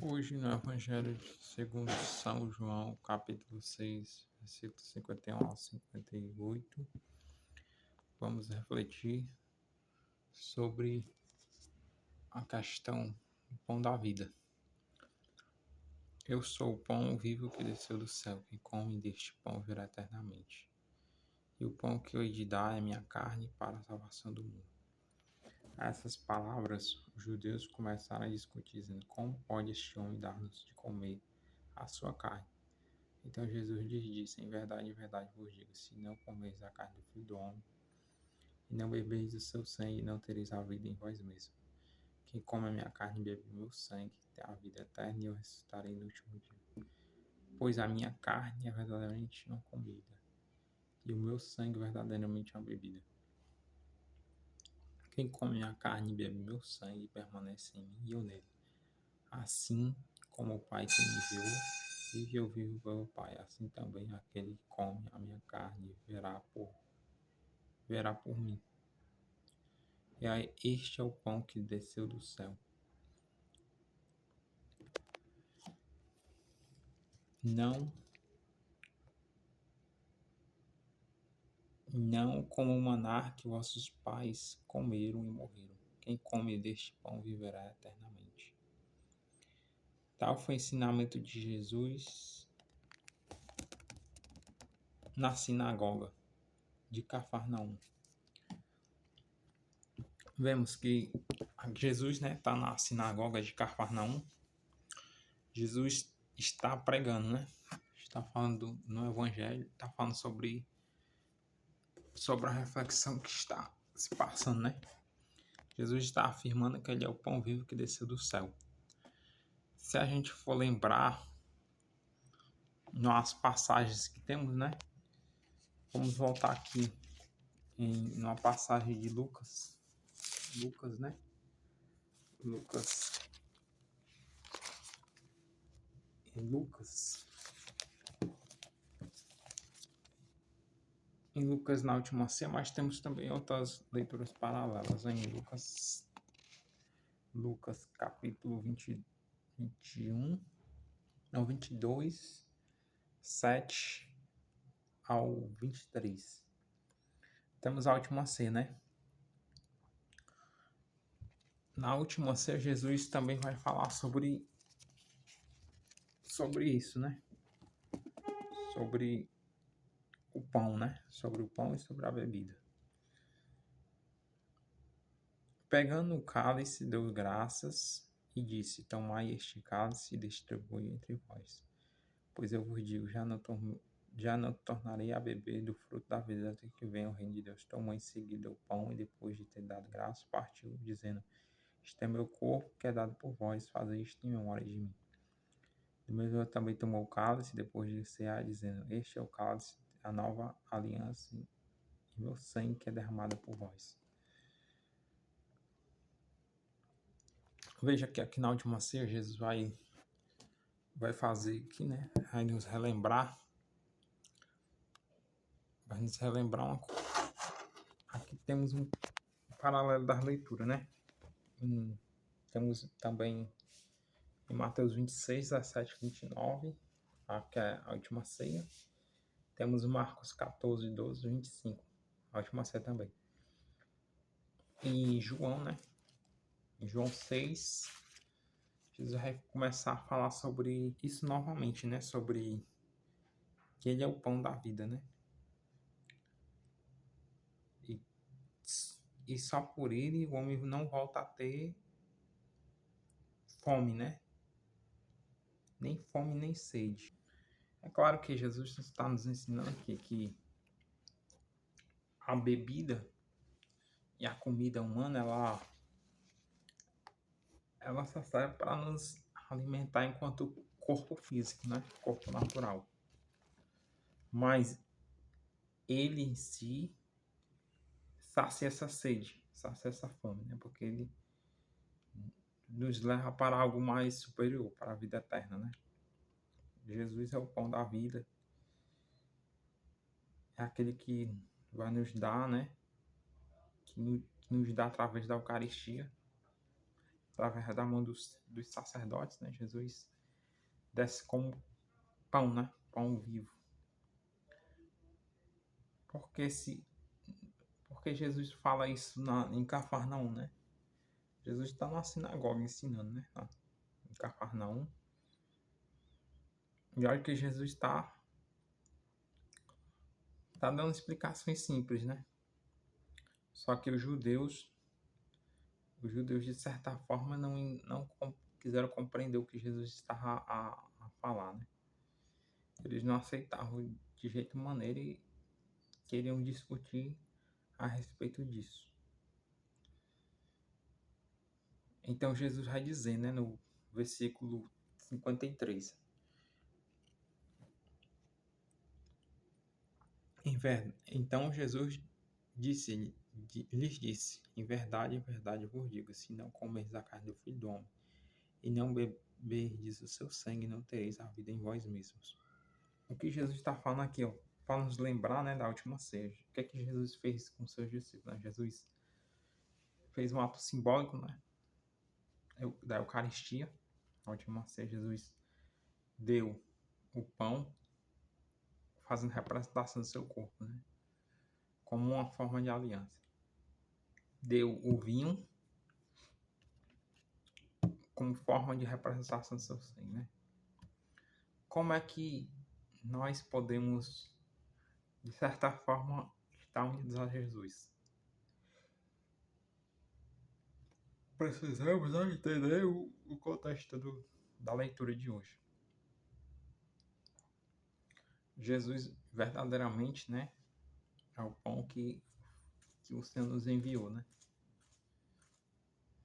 Hoje no Evangelho segundo São João, capítulo 6, versículos 51 a 58, vamos refletir sobre a questão do pão da vida. Eu sou o pão vivo que desceu do céu, que come deste pão virá eternamente. E o pão que eu hei de dar é minha carne para a salvação do mundo. A essas palavras, os judeus começaram a discutir, dizendo: como pode este homem dar-nos de comer a sua carne? Então Jesus lhes disse: em verdade vos digo, se não comeis a carne do Filho do Homem, e não bebeis do seu sangue, não tereis a vida em vós mesmos. Quem come a minha carne e bebe o meu sangue, tem a vida eterna, e eu ressuscitarei no último dia. Pois a minha carne é verdadeiramente uma comida, e o meu sangue verdadeiramente uma bebida. Quem come a carne e bebe o meu sangue, permanece em mim e eu nele. Assim como o Pai que me enviou, vive eu vivo pelo Pai, assim também aquele que come a minha carne verá por mim. E aí, este é o pão que desceu do céu. Não como o maná que vossos pais comeram e morreram. Quem come deste pão viverá eternamente. Tal foi o ensinamento de Jesus na sinagoga de Cafarnaum. Vemos que Jesus está na sinagoga de Cafarnaum. Jesus está pregando, né? Está falando no Evangelho, está falando sobre a reflexão que está se passando, né? Jesus está afirmando que ele é o pão vivo que desceu do céu. Se a gente for lembrar nas passagens que temos, né? Vamos voltar aqui numa passagem de Lucas. Lucas, né? Em Lucas na última ceia, mas temos também outras leituras paralelas em Lucas capítulo 22, 7 ao 23. Temos a última ceia, né? Na última ceia, Jesus também vai falar sobre isso, né? Sobre o pão, né? Sobre o pão e sobre a bebida. Pegando o cálice, deu graças e disse: tomai este cálice e distribui entre vós. Pois eu vos digo, já não tornarei a beber do fruto da vida até que venha o reino de Deus. Tomou em seguida o pão e depois de ter dado graças, partiu, dizendo: este é meu corpo que é dado por vós, fazei isto em memória de mim. Do mesmo modo também tomou o cálice depois de cear, dizendo: este é o cálice, a nova aliança e meu sangue que é derramado por vós. Veja que aqui na última ceia Jesus vai fazer aqui, né? Vai nos relembrar uma coisa. Aqui temos um paralelo das leituras, né? Temos também em Mateus 26, 17, 29, que é a última ceia. Temos Marcos 14, 12, 25, a última ceia também. E João, né? Em João 6, Jesus vai começar a falar sobre isso novamente, né? Sobre que ele é o pão da vida, né? E só por ele o homem não volta a ter fome, né? Nem fome, nem sede. É claro que Jesus está nos ensinando aqui que a bebida e a comida humana, ela só serve para nos alimentar enquanto corpo físico, né? Corpo natural. Mas ele em si sacia essa sede, sacia essa fome, né? Porque ele nos leva para algo mais superior, para a vida eterna, né? Jesus é o pão da vida, é aquele que vai nos dar, né? Que nos dá através da Eucaristia. através da mão dos sacerdotes, né? Jesus desce como pão, né? Pão vivo. Porque se porque Jesus fala isso em Cafarnaum, né? Jesus está na sinagoga ensinando, né? Em Cafarnaum. E olha que Jesus tá dando explicações simples, né? Só que os judeus de certa forma não quiseram compreender o que Jesus estava a falar, né? Eles não aceitavam de jeito maneira e queriam discutir a respeito disso. Então Jesus vai dizer, né, no versículo 53. Então Jesus lhes disse, em verdade vos digo, se não comerdes a carne do Filho do Homem e não beberdes o seu sangue, não tereis a vida em vós mesmos. O que Jesus está falando aqui, ó, para nos lembrar, né, da última ceia. O que é que Jesus fez com seus discípulos? Né? Jesus fez um ato simbólico, né, da Eucaristia. Na última ceia, Jesus deu o pão, fazendo representação do seu corpo, né, como uma forma de aliança. Deu o vinho como forma de representação do seu sangue, né? Como é que nós podemos, de certa forma, estar unidos a Jesus? Precisamos, né, entender o contexto da leitura de hoje. Jesus verdadeiramente, né, é o pão que o Senhor nos enviou, né?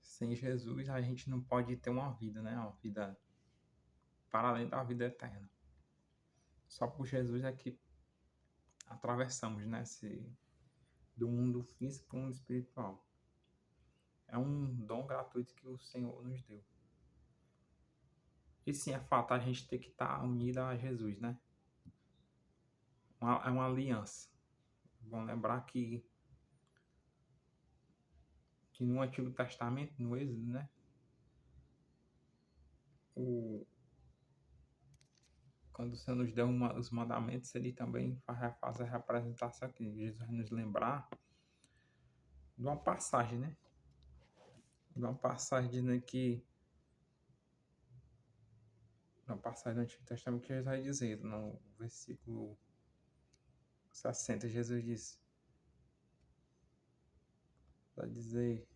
Sem Jesus a gente não pode ter uma vida, né? Uma vida para além da vida eterna. Só por Jesus é que atravessamos, né, do mundo físico para o mundo espiritual. É um dom gratuito que o Senhor nos deu. E sim, é fato, a gente tem que estar unido a Jesus, né? É uma aliança. Vamos lembrar que no Antigo Testamento, no Êxodo, né? Quando o Senhor nos deu os mandamentos, ele também faz a representação aqui. Jesus vai nos lembrar de uma passagem, né? De uma passagem dizendo que uma passagem do Antigo Testamento que Jesus vai dizer, no versículo 60, Jesus diz, vai dizer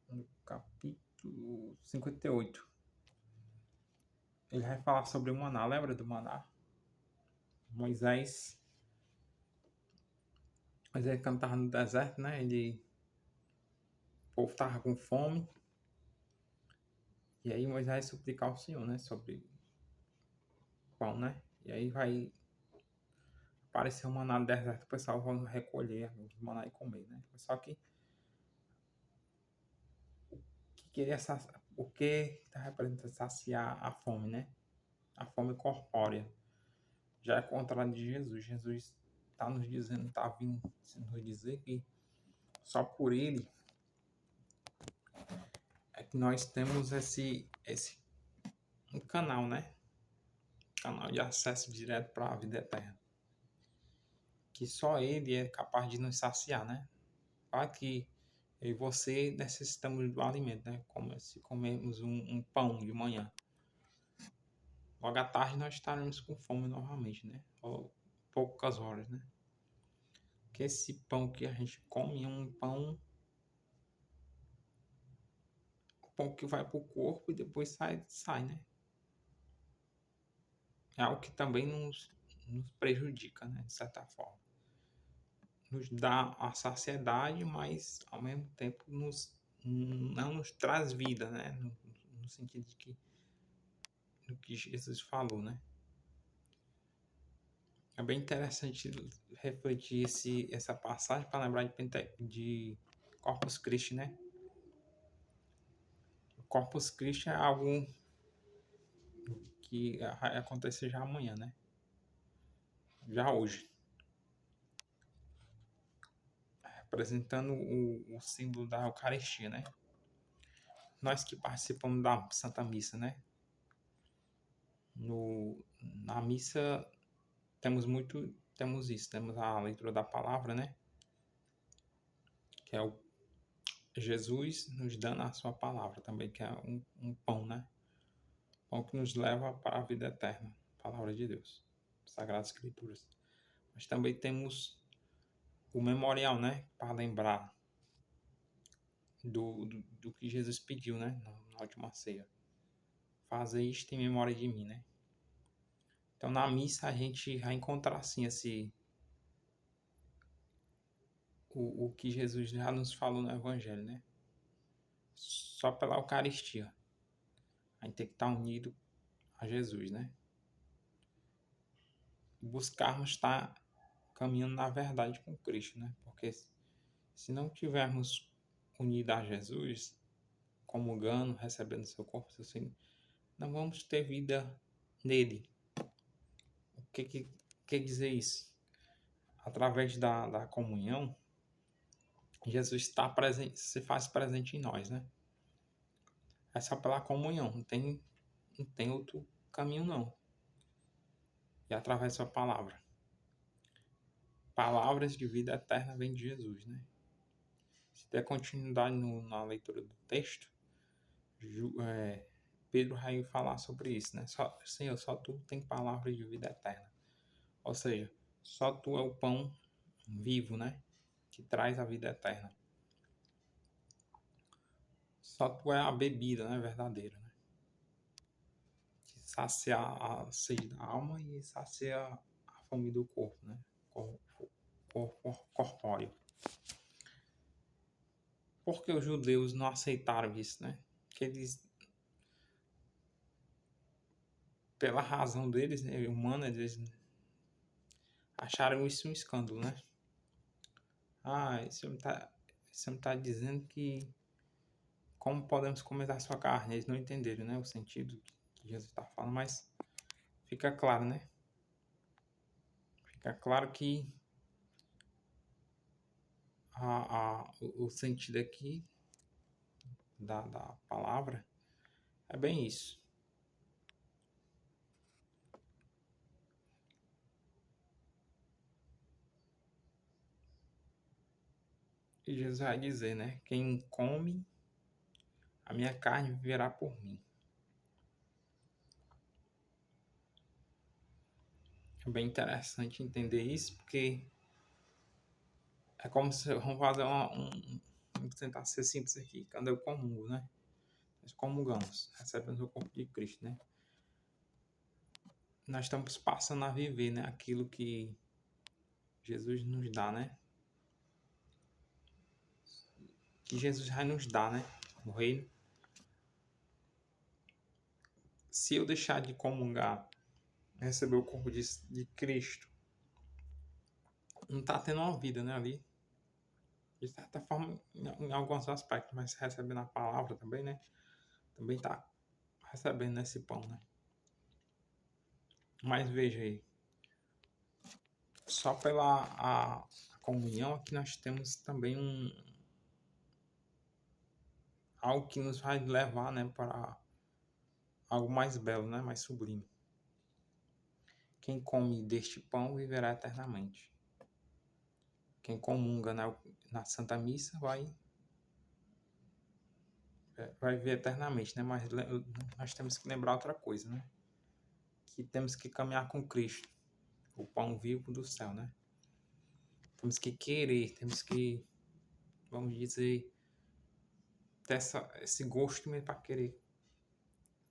no capítulo 58, ele vai falar sobre o maná, lembra do maná? Moisés quando estava no deserto, né? O povo estava com fome, e aí Moisés suplicar ao Senhor, né? Sobre pão, né? E aí vai aparecer um maná no deserto, o pessoal vai recolher o maná e comer, né? Só que o que está representando saciar a fome, né? A fome corpórea. Já é contrário de Jesus. Jesus está nos dizendo, está vindo nos dizer que só por ele é que nós temos esse um canal, né? Canal de acesso direto para a vida eterna. Que só ele é capaz de nos saciar, né? Para que eu e você necessitamos do alimento, né? Como se comermos um pão de manhã. Logo à tarde nós estaremos com fome novamente, né? Ou poucas horas, né? Que esse pão que a gente come é um pão que vai para o corpo e depois sai, né? É algo que também nos prejudica, né? De certa forma. Nos dá a saciedade, mas ao mesmo tempo não nos traz vida, né? No sentido de que do que Jesus falou, né? É bem interessante refletir essa passagem para lembrar de Corpus Christi, né? Corpus Christi é algo que vai acontecer já amanhã, né? Já hoje. representando o símbolo da Eucaristia, né? Nós que participamos da Santa Missa, né? Na missa temos isso, temos a leitura da palavra, né? Que é o Jesus nos dando a sua palavra também, que é um pão, né? Pão que nos leva para a vida eterna, palavra de Deus, Sagradas Escrituras. Mas também temos o memorial, né? Para lembrar do que Jesus pediu, né? Na última ceia. Fazer isto em memória de mim, né? Então, na missa, a gente vai encontrar, assim, o que Jesus já nos falou no Evangelho, né? Só pela Eucaristia. A gente tem que estar unido a Jesus, né? Buscarmos estar caminhando na verdade com Cristo, né? Porque se não tivermos unidos a Jesus, comungando, recebendo seu corpo, seu sangue, não vamos ter vida nele. O que quer dizer isso? Através da comunhão, Jesus está presente, se faz presente em nós, né? É só pela comunhão, não tem outro caminho, não. E através da sua palavra. Palavras de vida eterna vêm de Jesus, né? Se der continuidade na leitura do texto, Pedro vai falar sobre isso, né? Senhor, só tu tem palavras de vida eterna. Ou seja, só tu é o pão vivo, né? Que traz a vida eterna. Só tu é a bebida, né? Verdadeira, né? Que sacia a sede da alma e sacia a fome do corpo, né? Corpóreo. Por que os judeus não aceitaram isso, né? Que eles, pela razão deles, né, humana, eles acharam isso um escândalo, né? Esse homem tá dizendo que como podemos comer a sua carne? Eles não entenderam, né? O sentido que Jesus está falando, mas fica claro, né? Fica claro que o sentido aqui da palavra é bem isso. E Jesus vai dizer, né? Quem come a minha carne viverá por mim. É bem interessante entender isso, porque é como se vamos fazer vamos tentar ser simples aqui. Quando eu comungo, né? Nós comungamos, recebemos o corpo de Cristo, né? Nós estamos passando a viver, né? Aquilo que Jesus nos dá, né? Que Jesus vai nos dar, né? O reino. Se eu deixar de comungar, receber o corpo de Cristo, não está tendo uma vida, né? Ali. De certa forma, em alguns aspectos, mas recebendo a palavra também, né? Também está recebendo esse pão, né? Mas veja aí, só pela a comunhão aqui nós temos também algo que nos vai levar, né, para algo mais belo, né, mais sublime. Quem come deste pão viverá eternamente. Quem comunga na Santa Missa vai viver eternamente, né? Mas nós temos que lembrar outra coisa, né? Que temos que caminhar com Cristo, o pão vivo do céu, né? Temos que querer, temos que, vamos dizer, ter esse gosto mesmo para querer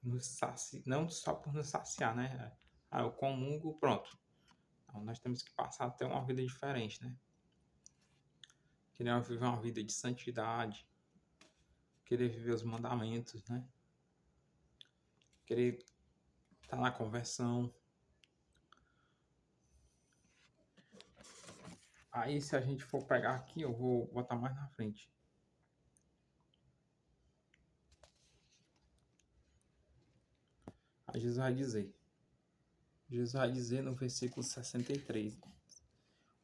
nos saciar, não só por nos saciar, né? Eu comungo, pronto. Então, nós temos que passar a ter uma vida diferente, né? Querer viver uma vida de santidade, querer viver os mandamentos, né? Querer estar na conversão. Aí, se a gente for pegar aqui, eu vou botar mais na frente. Aí Jesus vai dizer no versículo 63,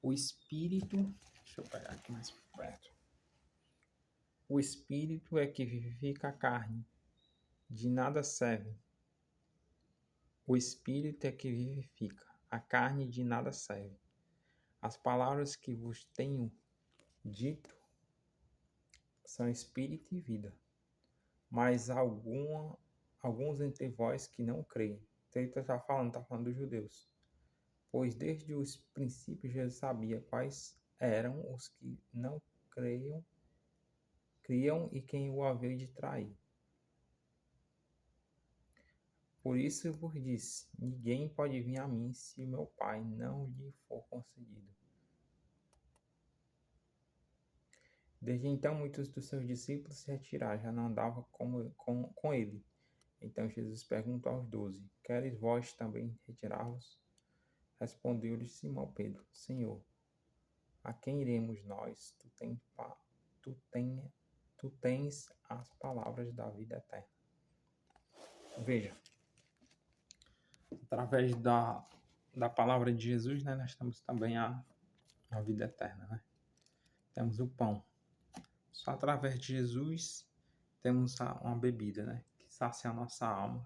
o Espírito, deixa eu pegar aqui mais perto. O espírito é que vivifica a carne, de nada serve. O espírito é que vivifica, a carne de nada serve. As palavras que vos tenho dito são espírito e vida. Mas alguns entre vós que não creem. Então ele está falando dos judeus. Pois desde os princípios Jesus sabia quais eram os que não criam e quem o havia de trair. Por isso vos disse: ninguém pode vir a mim se meu Pai não lhe for concedido. Desde então, muitos dos seus discípulos se retiraram, já não andavam com ele. Então Jesus perguntou aos 12: queres vós também retirar-vos? Respondeu-lhes Simão Pedro: Senhor, a quem iremos nós? Tu tens as palavras da vida eterna. Veja, através da palavra de Jesus, né, nós temos também a vida eterna, né? Temos o pão. Só através de Jesus temos uma bebida, né, que sacia a nossa alma,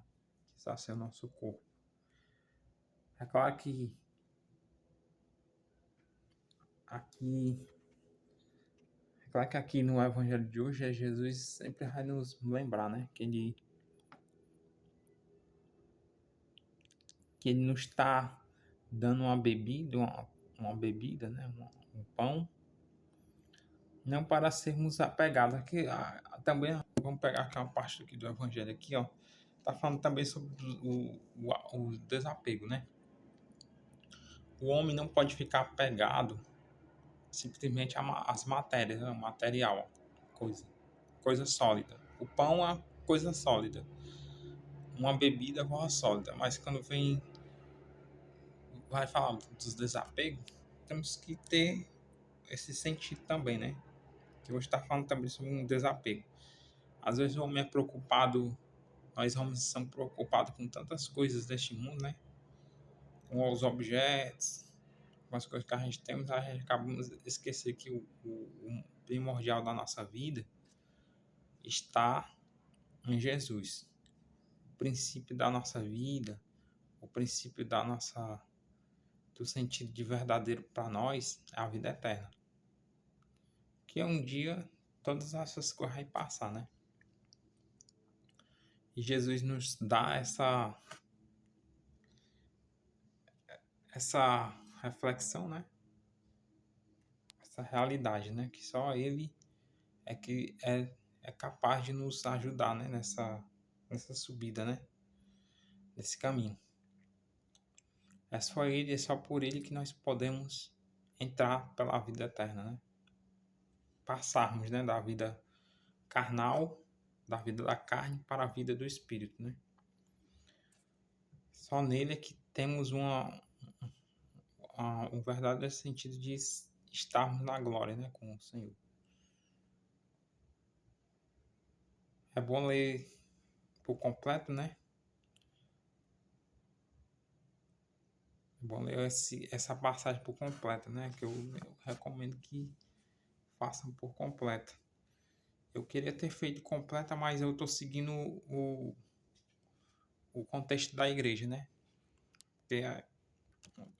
que sacia o nosso corpo. É claro que aqui no Evangelho de hoje, Jesus sempre vai nos lembrar, né, que ele nos está dando uma bebida, né, um pão, não para sermos apegados. Aqui, também, vamos pegar aqui uma parte aqui do Evangelho, aqui, ó, tá falando também sobre o desapego, né? O homem não pode ficar apegado simplesmente às matérias, né? Material, coisa sólida. O pão é coisa sólida, uma bebida é coisa sólida, mas quando vai falar dos desapegos, temos que ter esse sentido também, né? Que hoje está falando também sobre um desapego. Às vezes o homem é preocupado, nós homens somos preocupados com tantas coisas deste mundo, né? Com os objetos, com as coisas que a gente tem, a gente acabamos de esquecer que o primordial da nossa vida está em Jesus. O princípio da nossa vida, o princípio do sentido de verdadeiro para nós é a vida eterna. Que um dia todas essas coisas vão passar, né? E Jesus nos dá essa reflexão, né? Essa realidade, né? Que só Ele é capaz de nos ajudar, né? Nessa subida, né? Nesse caminho. É só Ele, é só por Ele que nós podemos entrar pela vida eterna, né? Passarmos, né? Da vida carnal, da vida da carne para a vida do Espírito, né? Só nele é que temos um verdadeiro sentido de estarmos na glória, né, com o Senhor. É bom ler por completo, né? É bom ler essa passagem por completo, né? Que eu recomendo que façam por completo. Eu queria ter feito completa, mas eu estou seguindo o contexto da igreja, né? Porque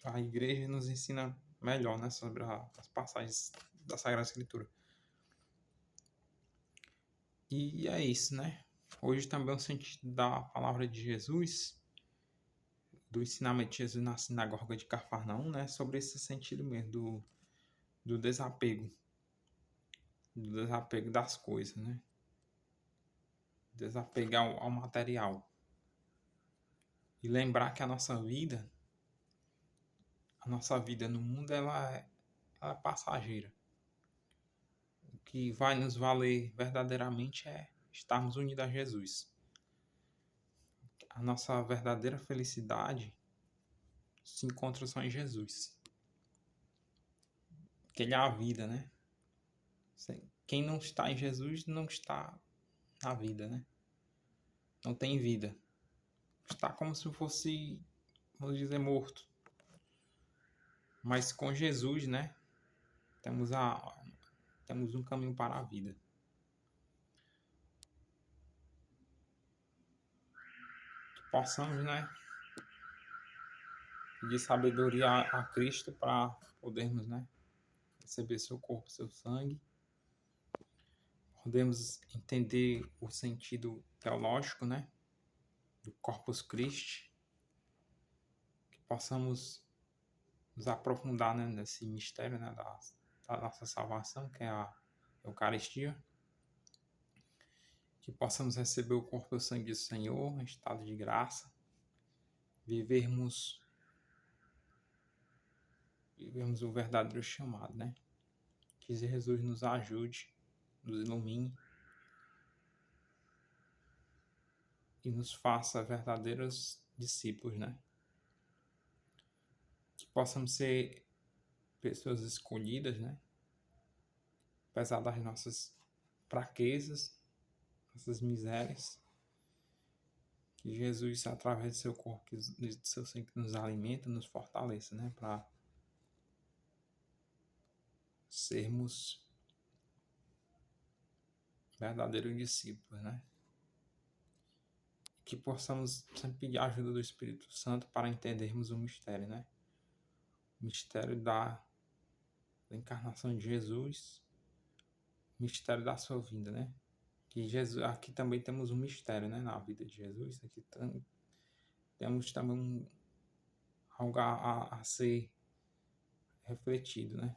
a igreja nos ensina melhor, né, sobre as passagens da Sagrada Escritura. E é isso, né? Hoje também o sentido da palavra de Jesus, do ensinamento de Jesus na sinagoga de Cafarnaum, né? Sobre esse sentido mesmo do desapego das coisas, né? Desapegar ao material. E lembrar que a nossa vida no mundo, ela é passageira. O que vai nos valer verdadeiramente é estarmos unidos a Jesus. A nossa verdadeira felicidade se encontra só em Jesus. Que Ele é a vida, né? Quem não está em Jesus não está na vida, né? Não tem vida. Está como se fosse, vamos dizer, morto. Mas com Jesus, né? Temos temos um caminho para a vida. Que possamos, né, pedir sabedoria a Cristo para podermos, né, receber seu corpo, seu sangue. Podemos entender o sentido teológico, né, do Corpus Christi. Que possamos nos aprofundar, né, nesse mistério, né, da nossa salvação, que é a Eucaristia. Que possamos receber o corpo e o sangue do Senhor em estado de graça. Vivermos o verdadeiro chamado, né? Que Jesus nos ajude, nos ilumine e nos faça verdadeiros discípulos, né? Que possamos ser pessoas escolhidas, né? Apesar das nossas fraquezas, nossas misérias, que Jesus, através do seu corpo, do seu sangue, nos alimenta, nos fortaleça, né? Para sermos verdadeiros discípulos, né? Que possamos sempre pedir a ajuda do Espírito Santo para entendermos o mistério, né? O mistério da encarnação de Jesus, o mistério da sua vinda, né? Que Jesus, aqui também temos um mistério, né, na vida de Jesus. Aqui temos também algo a ser refletido, né?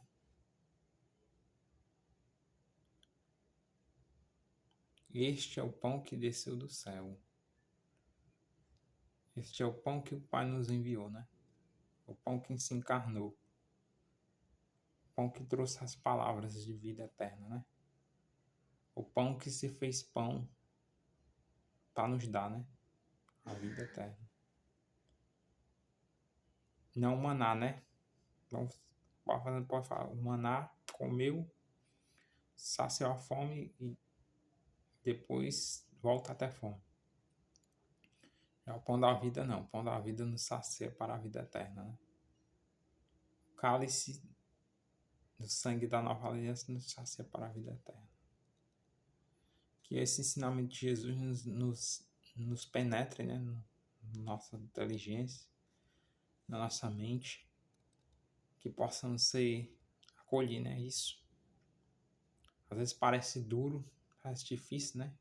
Este é o pão que desceu do céu. Este é o pão que o Pai nos enviou, né? O pão que se encarnou. O pão que trouxe as palavras de vida eterna, né? O pão que se fez pão para nos dar, né? A vida eterna. Não o maná, né? Então, pode falar, o maná comeu, saciou a fome e depois volta até fome. Já o pão da vida não. O pão da vida nos sacia para a vida eterna, né? O cálice do sangue da nova aliança nos sacia para a vida eterna. Que esse ensinamento de Jesus nos penetre, né? Na nossa inteligência, na nossa mente. Que possamos acolher, né? Isso. Às vezes parece duro, parece difícil, né?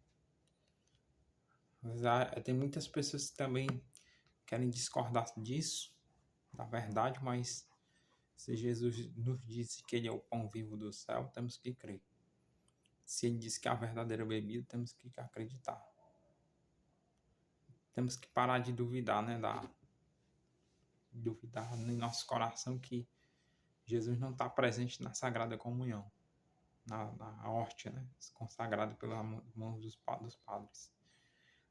Mas tem muitas pessoas que também querem discordar disso, da verdade, mas se Jesus nos disse que ele é o pão vivo do céu, temos que crer. Se ele disse que é a verdadeira bebida, temos que acreditar. Temos que parar de duvidar, né? Duvidar no nosso coração que Jesus não está presente na Sagrada Comunhão, na hóstia, né? Consagrada pelas mãos dos padres.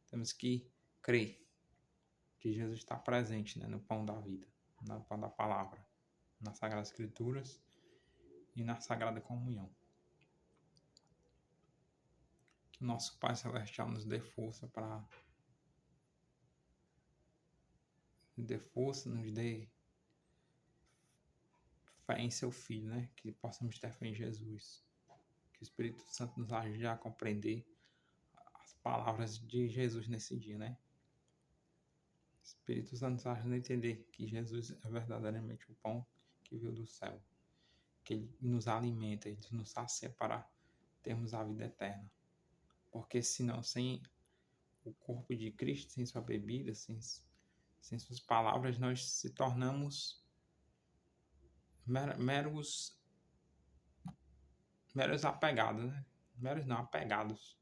Temos que crer que Jesus está presente, né, no pão da vida, no pão da palavra, nas Sagradas Escrituras e na Sagrada Comunhão. Que o nosso Pai Celestial nos dê força nos dê fé em seu Filho, né? Que possamos ter fé em Jesus. Que o Espírito Santo nos ajude a compreender as palavras de Jesus nesse dia, né? O Espírito Santo nos ajuda a entender que Jesus é verdadeiramente o pão que veio do céu. Que ele nos alimenta, ele nos sacia para termos a vida eterna. Porque senão, sem o corpo de Cristo, sem sua bebida, sem suas palavras, nós se tornamos meros apegados, né? Meros não, apegados.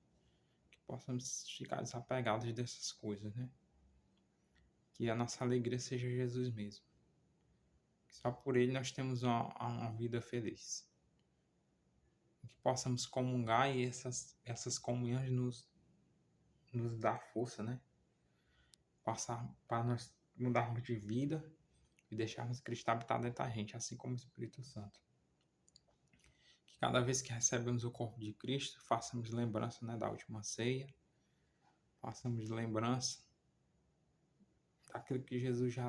Que possamos ficar desapegados dessas coisas, né? Que a nossa alegria seja Jesus mesmo. Que só por ele nós temos uma vida feliz. Que possamos comungar e essas comunhões nos dar força, né? Passar para nós mudarmos de vida e deixarmos Cristo habitar dentro da gente, assim como o Espírito Santo. Que cada vez que recebemos o corpo de Cristo, façamos lembrança, né, da última ceia, façamos lembrança daquilo que Jesus já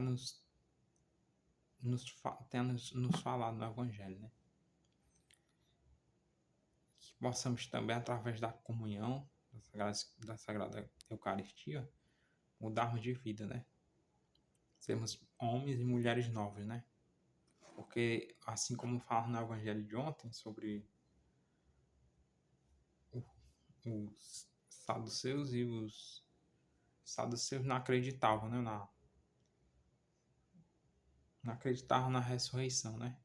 tem nos falado no Evangelho, né? possamos também, através da comunhão, da Sagrada Eucaristia, mudarmos de vida, né? Sermos homens e mulheres novos, né? Porque, assim como fala no Evangelho de ontem, sobre os saduceus e os saduceus não acreditavam, né? Não acreditavam na ressurreição, né?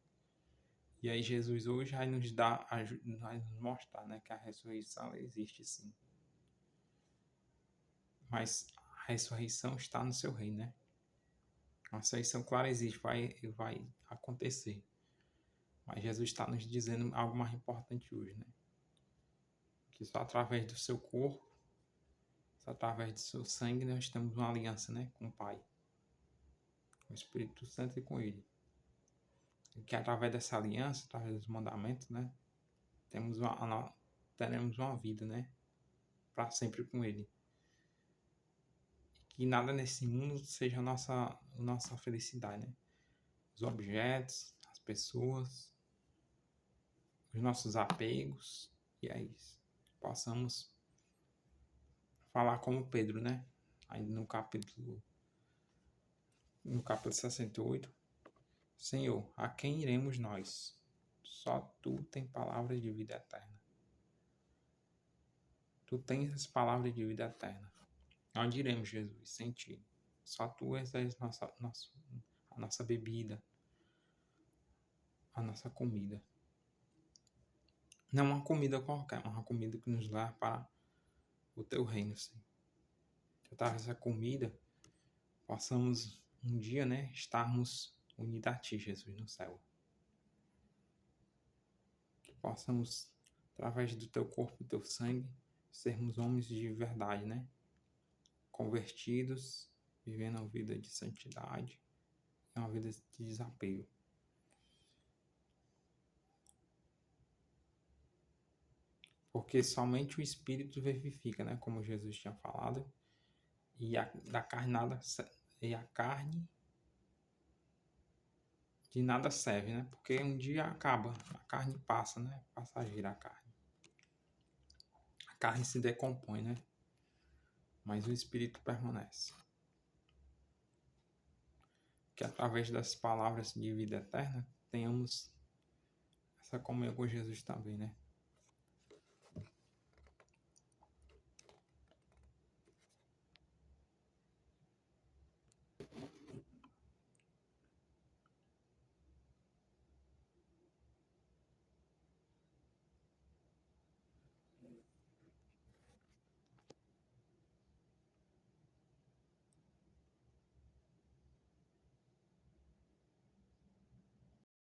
E aí Jesus hoje vai nos vai nos mostrar, né, que a ressurreição ela existe sim. Mas a ressurreição está no seu reino, né? A ressurreição, claro, existe, vai acontecer. Mas Jesus está nos dizendo algo mais importante hoje, né? Que só através do seu corpo, só através do seu sangue, nós temos uma aliança, né, com o Pai, com o Espírito Santo e com Ele. E que através dessa aliança, através dos mandamentos, né, teremos uma vida, né, para sempre com Ele. E que nada nesse mundo seja a nossa felicidade, né? Os objetos, as pessoas, os nossos apegos, e é isso. Possamos falar como Pedro, né? Ainda no capítulo 68. Senhor, a quem iremos nós? Só tu tem palavras de vida eterna. Tu tens as palavras de vida eterna. Onde iremos, Jesus, sem ti? Só tu és a nossa bebida, a nossa comida. Não uma comida qualquer, mas uma comida que nos leva para o teu reino, Senhor. Que através dessa comida possamos um dia, né, estarmos unidos a ti, Jesus, no céu. Que possamos, através do teu corpo e do teu sangue, sermos homens de verdade, né? Convertidos, vivendo uma vida de santidade, uma vida de desapego. Porque somente o Espírito vivifica, né? Como Jesus tinha falado. E a carne de nada serve, né? Porque um dia acaba, a carne passa, né? Passageira a carne. A carne se decompõe, né? Mas o Espírito permanece. Que através das palavras de vida eterna, tenhamos essa comunhão com Jesus também, né?